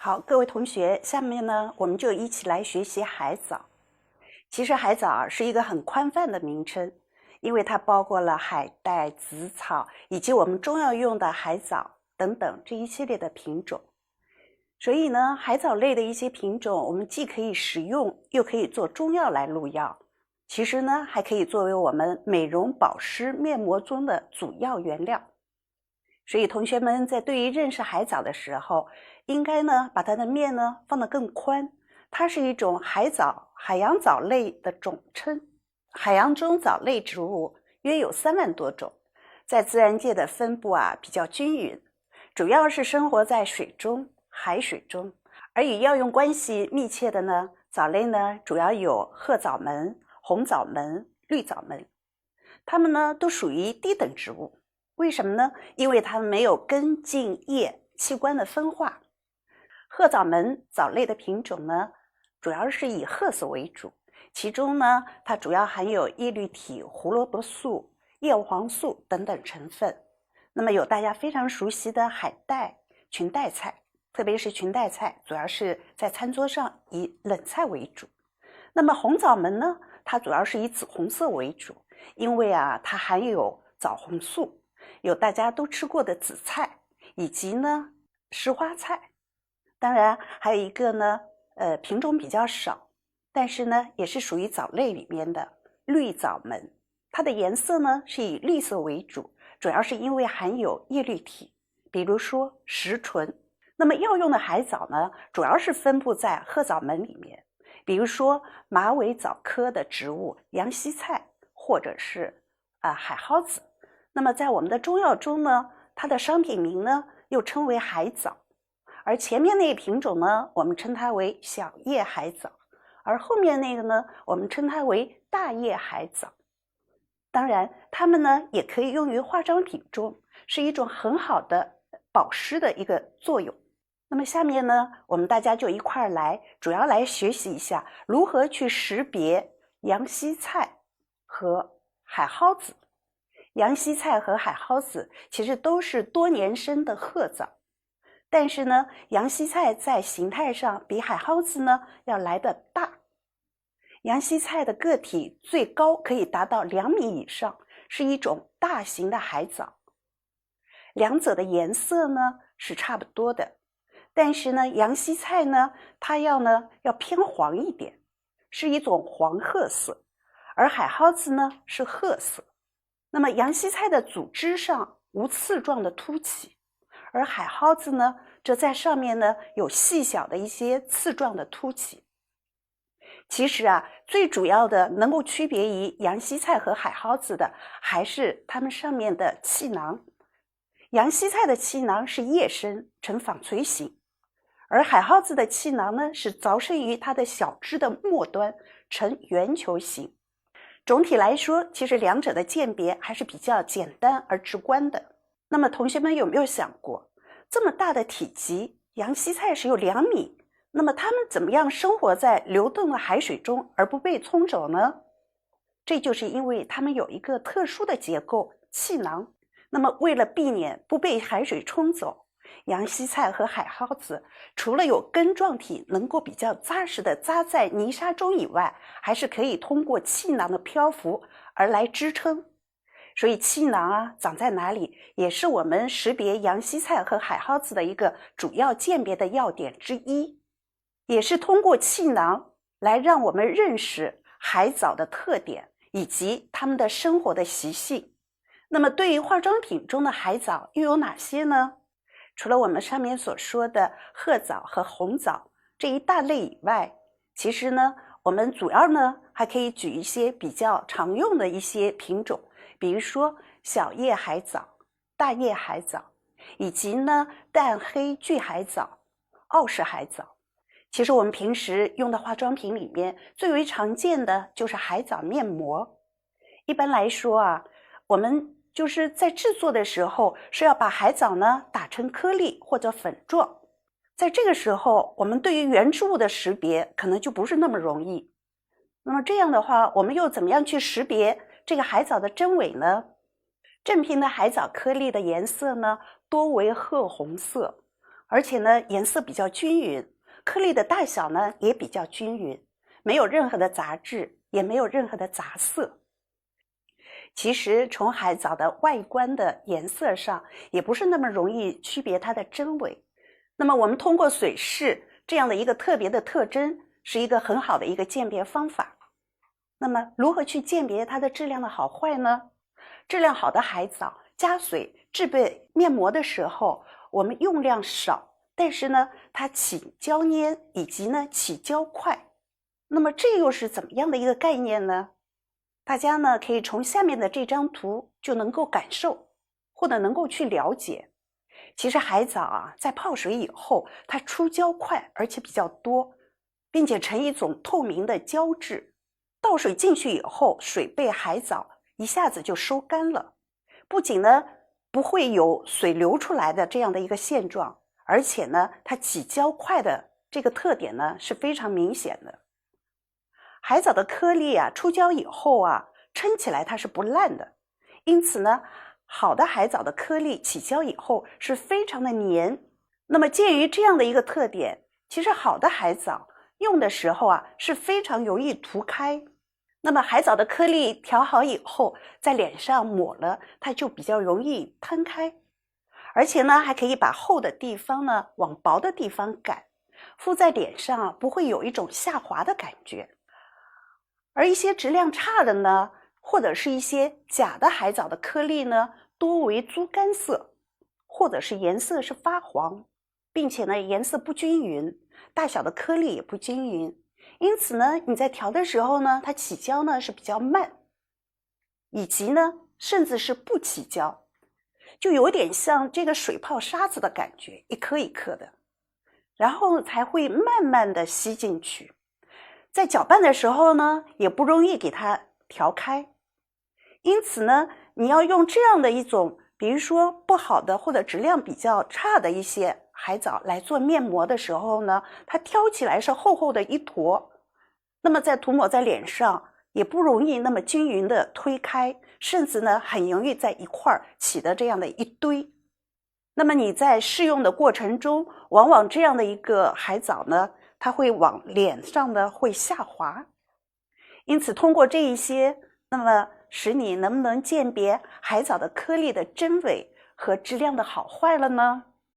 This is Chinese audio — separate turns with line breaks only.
好，各位同学，下面呢，我们就一起来学习海藻。其实海藻是一个很宽泛的名称，因为它包括了海带、紫草以及我们中药用的海藻等等这一系列的品种。所以呢，海藻类的一些品种，我们既可以食用，又可以做中药来入药。其实呢，还可以作为我们美容保湿面膜中的主要原料。所以同学们在对于认识海藻的时候，应该呢把它的面呢放得更宽。它是一种海藻、海洋藻类的总称。海洋中藻类植物约有3万多种，在自然界的分布比较均匀，主要是生活在水中、海水中。而与药用关系密切的呢，藻类呢主要有褐藻门、红藻门、绿藻门，它们呢都属于低等植物。为什么呢？因为它们没有根茎叶器官的分化。褐藻门藻类的品种呢，主要是以褐色为主，其中呢，它主要含有叶绿体、胡萝卜素、叶黄素等等成分。那么有大家非常熟悉的海带、裙带菜，特别是裙带菜，主要是在餐桌上以冷菜为主。那么红藻门呢，它主要是以紫红色为主，因为它含有藻红素。有大家都吃过的紫菜，以及呢石花菜。当然还有一个呢品种比较少，但是呢也是属于藻类里面的绿藻门。它的颜色呢是以绿色为主，主要是因为含有叶绿体，比如说石醇。那么药用的海藻呢，主要是分布在褐藻门里面，比如说马尾藻科的植物洋西菜，或者是海蒿子。那么在我们的中药中呢，它的商品名呢又称为海藻，而前面那个品种呢，我们称它为小叶海藻，而后面那个呢，我们称它为大叶海藻。当然，它们呢也可以用于化妆品中，是一种很好的保湿的一个作用。那么下面呢，我们大家就一块来，主要来学习一下如何去识别洋西菜和海蒿子。洋西菜和海蒿子其实都是多年生的褐藻，但是呢，洋西菜在形态上比海蒿子呢要来得大。洋西菜的个体最高可以达到2米以上，是一种大型的海藻。两者的颜色呢是差不多的，但是呢，洋西菜呢它要偏黄一点，是一种黄褐色，而海蒿子呢是褐色。那么洋西菜的主枝上无刺状的凸起，而海蒿子呢，则在上面呢有细小的一些刺状的凸起。其实最主要的能够区别于洋西菜和海蒿子的，还是它们上面的气囊。洋西菜的气囊是叶生，呈纺锤形，而海蒿子的气囊呢是凿深于它的小枝的末端，呈圆球形。总体来说，其实两者的鉴别还是比较简单而直观的。那么同学们有没有想过，这么大的体积，洋西菜是有2米，那么它们怎么样生活在流动的海水中而不被冲走呢？这就是因为它们有一个特殊的结构，气囊。那么为了避免不被海水冲走，洋西菜和海蒿子除了有根状体能够比较扎实的扎在泥沙中以外，还是可以通过气囊的漂浮而来支撑。所以气囊长在哪里，也是我们识别洋西菜和海蒿子的一个主要鉴别的要点之一，也是通过气囊来让我们认识海藻的特点以及它们的生活的习性。那么对于化妆品中的海藻又有哪些呢？除了我们上面所说的褐藻和红藻这一大类以外，其实呢，我们主要呢还可以举一些比较常用的一些品种，比如说小叶海藻、大叶海藻，以及呢淡黑巨海藻、澳式海藻。其实我们平时用的化妆品里面最为常见的就是海藻面膜。一般来说我们就是在制作的时候是要把海藻呢打成颗粒或者粉状，在这个时候我们对于原植物的识别可能就不是那么容易。那么这样的话，我们又怎么样去识别这个海藻的真伪呢？正品的海藻颗粒的颜色呢多为褐红色，而且呢颜色比较均匀，颗粒的大小呢也比较均匀，没有任何的杂质，也没有任何的杂色。其实从海藻的外观的颜色上，也不是那么容易区别它的真伪。那么我们通过水试这样的一个特别的特征，是一个很好的一个鉴别方法。那么如何去鉴别它的质量的好坏呢？质量好的海藻加水制备面膜的时候，我们用量少，但是呢它起胶粘以及呢起胶快。那么这又是怎么样的一个概念呢？大家呢可以从下面的这张图就能够感受，或者能够去了解。其实海藻啊，在泡水以后，它出胶快，而且比较多，并且呈一种透明的胶质。倒水进去以后，水被海藻一下子就收干了，不仅呢不会有水流出来的这样的一个现状，而且呢它起胶快的这个特点呢是非常明显的。海藻的颗粒啊出胶以后啊，撑起来它是不烂的，因此呢好的海藻的颗粒起胶以后是非常的黏。那么鉴于这样的一个特点，其实好的海藻用的时候啊是非常容易涂开。那么海藻的颗粒调好以后，在脸上抹了，它就比较容易摊开。而且呢还可以把厚的地方呢往薄的地方赶，敷在脸上不会有一种下滑的感觉。而一些质量差的呢，或者是一些假的海藻的颗粒呢，多为猪肝色，或者是颜色是发黄，并且呢颜色不均匀，大小的颗粒也不均匀。因此呢你在调的时候呢，它起胶呢是比较慢，以及呢甚至是不起胶，就有点像这个水泡沙子的感觉，一颗一颗的，然后才会慢慢的吸进去。在搅拌的时候呢，也不容易给它调开。因此呢，你要用这样的一种，比如说不好的或者质量比较差的一些海藻来做面膜的时候呢，它挑起来是厚厚的一坨，那么在涂抹在脸上也不容易那么均匀的推开，甚至呢很容易在一块儿起的这样的一堆。那么你在试用的过程中，往往这样的一个海藻呢，它会往脸上呢会下滑。因此通过这一些，那么使你能不能鉴别海藻的颗粒的真伪和质量的好坏了呢？